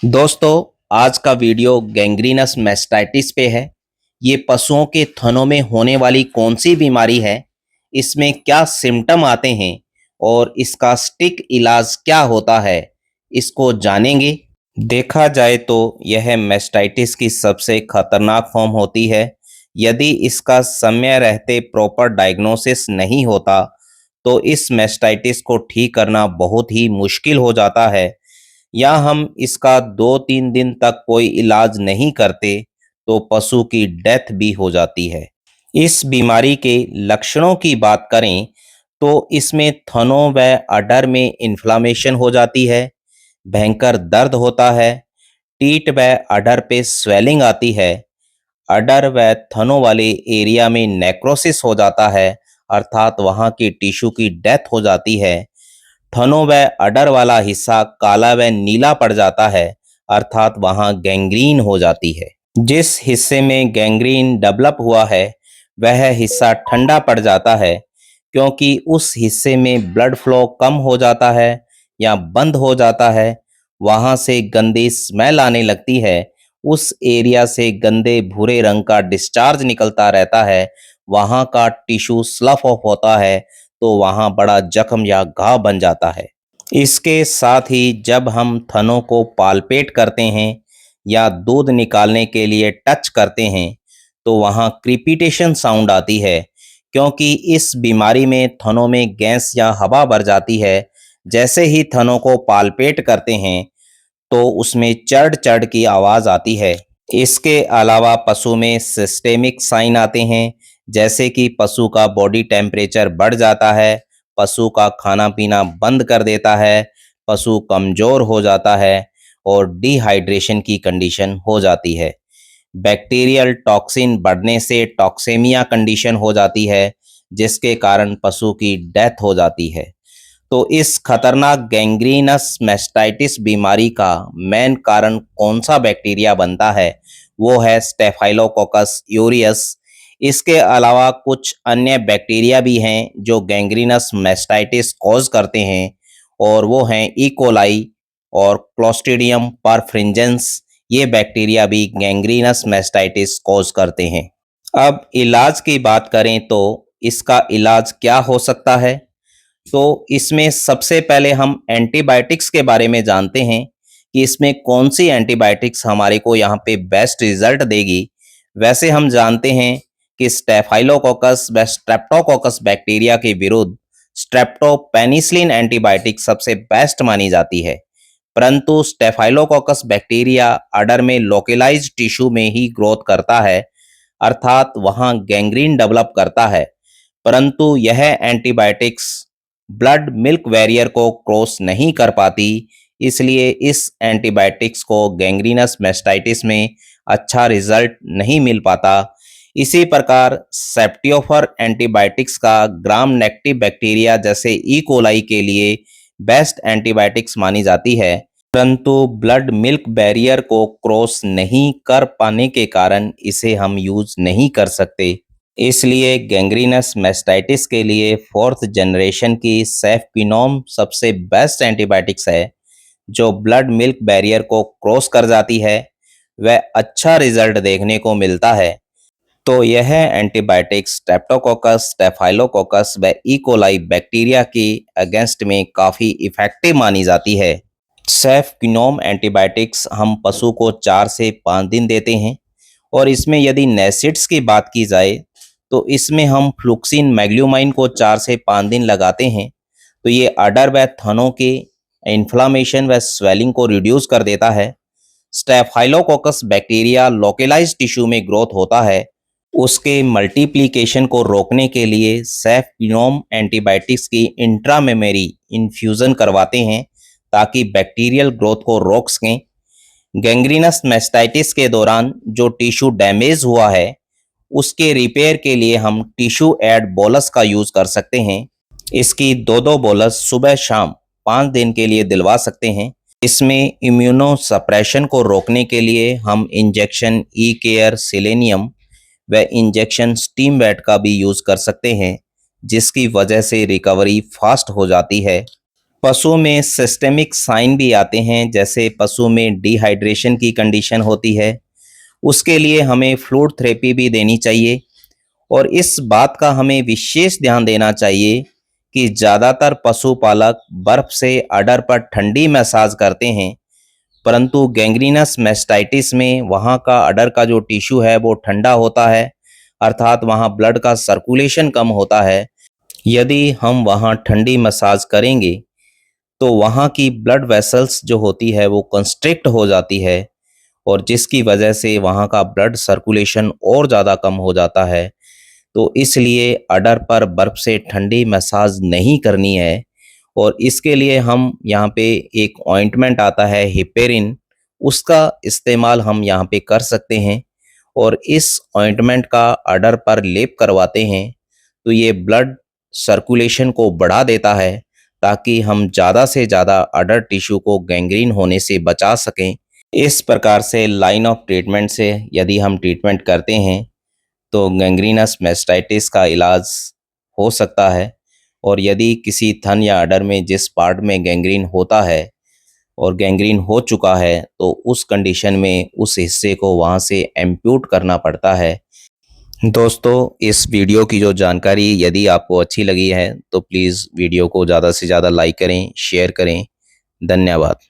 दोस्तों, आज का वीडियो गैंग्रीनस मैस्टाइटिस पे है। ये पशुओं के थनों में होने वाली कौन सी बीमारी है, इसमें क्या सिम्टम आते हैं और इसका स्टिक इलाज क्या होता है, इसको जानेंगे। देखा जाए तो यह मैस्टाइटिस की सबसे खतरनाक फॉर्म होती है। यदि इसका समय रहते प्रॉपर डायग्नोसिस नहीं होता, तो इस मैस्टाइटिस को ठीक करना बहुत ही मुश्किल हो जाता है। या हम इसका 2-3 दिन तक कोई इलाज नहीं करते तो पशु की डेथ भी हो जाती है। इस बीमारी के लक्षणों की बात करें तो इसमें थनों व अडर में इन्फ्लामेशन हो जाती है, भयंकर दर्द होता है, टीट व अडर पे स्वेलिंग आती है, अडर व थनों वाले एरिया में नेक्रोसिस हो जाता है, अर्थात वहाँ की टिश्यू की डेथ हो जाती है। थनों व अडर वाला हिस्सा काला व नीला पड़ जाता है, अर्थात वहां गैंग्रीन हो जाती है। जिस हिस्से में गैंग्रीन डेवलप हुआ है वह हिस्सा ठंडा पड़ जाता है, क्योंकि उस हिस्से में ब्लड फ्लो कम हो जाता है या बंद हो जाता है। वहां से गंदी स्मेल आने लगती है। उस एरिया से गंदे भूरे रंग का डिस्चार्ज निकलता रहता है। वहां का टिश्यू स्लफ ऑफ होता है, तो वहां बड़ा जख्म या घाव बन जाता है। इसके साथ ही जब हम थनों को पालपेट करते हैं या दूध निकालने के लिए टच करते हैं, तो वहां क्रीपिटेशन साउंड आती है, क्योंकि इस बीमारी में थनों में गैस या हवा भर जाती है। जैसे ही थनों को पालपेट करते हैं तो उसमें चढ़ चढ़ की आवाज आती है। इसके अलावा पशु में सिस्टेमिक साइन आते हैं, जैसे कि पशु का बॉडी टेम्परेचर बढ़ जाता है, पशु का खाना पीना बंद कर देता है, पशु कमजोर हो जाता है और डिहाइड्रेशन की कंडीशन हो जाती है। बैक्टीरियल टॉक्सिन बढ़ने से टॉक्सेमिया कंडीशन हो जाती है, जिसके कारण पशु की डेथ हो जाती है। तो इस खतरनाक गैंग्रीनस मैस्टाइटिस बीमारी का मेन कारण कौन सा बैक्टीरिया बनता है, वो है स्टेफाइलोकोकस यूरियस। इसके अलावा कुछ अन्य बैक्टीरिया भी हैं जो गैंग्रीनस मैस्टाइटिस कॉज करते हैं, और वो हैं ई कोलाई और क्लोस्ट्रीडियम परफ्रिंजेंस। ये बैक्टीरिया भी गैंग्रीनस मैस्टाइटिस कॉज करते हैं। अब इलाज की बात करें तो इसका इलाज क्या हो सकता है, तो इसमें सबसे पहले हम एंटीबायोटिक्स के बारे में जानते हैं कि इसमें कौन सी एंटीबायोटिक्स हमारे को यहाँ पे बेस्ट रिजल्ट देगी। वैसे हम जानते हैं कि स्टेफाइलोकोकस व स्ट्रेप्टोकोकस बैक्टीरिया के विरुद्ध स्ट्रेप्टोपेनिसिलिन एंटीबायोटिक सबसे बेस्ट मानी जाती है। परंतु स्टेफाइलोकोकस बैक्टीरिया अडर में लोकलाइज्ड टिश्यू में ही ग्रोथ करता है, अर्थात वहाँ गैंग्रीन डेवलप करता है। परंतु यह एंटीबायोटिक्स ब्लड मिल्क बैरियर को क्रॉस नहीं कर पाती, इसलिए इस एंटीबायोटिक्स को गैंग्रीनस मैस्टाइटिस में अच्छा रिजल्ट नहीं मिल पाता। इसी प्रकार सेप्टियोफर एंटीबायोटिक्स का ग्राम नेगेटिव बैक्टीरिया जैसे ई कोलाई के लिए बेस्ट एंटीबायोटिक्स मानी जाती है, परंतु ब्लड मिल्क बैरियर को क्रॉस नहीं कर पाने के कारण इसे हम यूज नहीं कर सकते। इसलिए गैंग्रीनस मैस्टाइटिस के लिए 4th जनरेशन की सेफपिनोम सबसे बेस्ट एंटीबायोटिक्स है, जो ब्लड मिल्क बैरियर को क्रॉस कर जाती है। वह अच्छा रिजल्ट देखने को मिलता है। तो यह एंटीबायोटिक्स स्ट्रेप्टोकोकस, स्टेफाइलोकोकस व ई कोलाई बैक्टीरिया के अगेंस्ट में काफ़ी इफेक्टिव मानी जाती है। सेफपिनोम एंटीबायोटिक्स हम पशु को 4 से 5 दिन देते हैं, और इसमें यदि नेसिड्स की बात की जाए तो इसमें हम फ्लुक्सिन मैग्ल्यूमाइन को 4 से 5 दिन लगाते हैं। तो ये अडर व थनों के इन्फ्लामेशन व स्वेलिंग को रिड्यूस कर देता है। स्टेफाइलोकोकस बैक्टीरिया लोकलाइज्ड टिश्यू में ग्रोथ होता है, उसके मल्टीप्लिकेशन को रोकने के लिए सेफपिनोम एंटीबायोटिक्स की इंट्रामेमरी इन्फ्यूज़न करवाते हैं, ताकि बैक्टीरियल ग्रोथ को रोक सकें। गैंग्रीनस मैस्टाइटिस के दौरान जो टिश्यू डैमेज हुआ है, उसके रिपेयर के लिए हम टिश्यू एड बोलस का यूज़ कर सकते हैं। इसकी 2-2 बोलस सुबह शाम 5 दिन के लिए दिलवा सकते हैं। इसमें इम्यूनो सप्रेशन को रोकने के लिए हम इंजेक्शन ई केयर सिलेनियम व इंजेक्शन स्टीम वेट का भी यूज़ कर सकते हैं, जिसकी वजह से रिकवरी फास्ट हो जाती है। पशुओं में सिस्टेमिक साइन भी आते हैं, जैसे पशु में डिहाइड्रेशन की कंडीशन होती है, उसके लिए हमें फ्लूइड थेरेपी भी देनी चाहिए। और इस बात का हमें विशेष ध्यान देना चाहिए कि ज़्यादातर पशुपालक बर्फ से अडर पर ठंडी मसाज करते हैं, परंतु गैंग्रीनस मैस्टाइटिस में वहाँ का अडर का जो टिश्यू है वो ठंडा होता है, अर्थात वहाँ ब्लड का सर्कुलेशन कम होता है। यदि हम वहाँ ठंडी मसाज करेंगे तो वहाँ की ब्लड वेसल्स जो होती है वो कंस्ट्रिक्ट हो जाती है, और जिसकी वजह से वहाँ का ब्लड सर्कुलेशन और ज़्यादा कम हो जाता है। तो इसलिए अडर पर बर्फ से ठंडी मसाज नहीं करनी है। और इसके लिए हम यहाँ पे एक ऑइंटमेंट आता है हिपेरिन, उसका इस्तेमाल हम यहाँ पे कर सकते हैं। और इस ऑइंटमेंट का अडर पर लेप करवाते हैं तो ये ब्लड सर्कुलेशन को बढ़ा देता है, ताकि हम ज़्यादा से ज़्यादा अडर टिश्यू को गैंग्रीन होने से बचा सकें। इस प्रकार से लाइन ऑफ ट्रीटमेंट से यदि हम ट्रीटमेंट करते हैं तो गैंग्रीनस मैस्टाइटिस का इलाज हो सकता है। और यदि किसी थन या अडर में जिस पार्ट में गैंग्रीन होता है और गैंग्रीन हो चुका है, तो उस कंडीशन में उस हिस्से को वहाँ से एम्प्यूट करना पड़ता है। दोस्तों, इस वीडियो की जो जानकारी यदि आपको अच्छी लगी है तो प्लीज़ वीडियो को ज़्यादा से ज़्यादा लाइक करें, शेयर करें। धन्यवाद।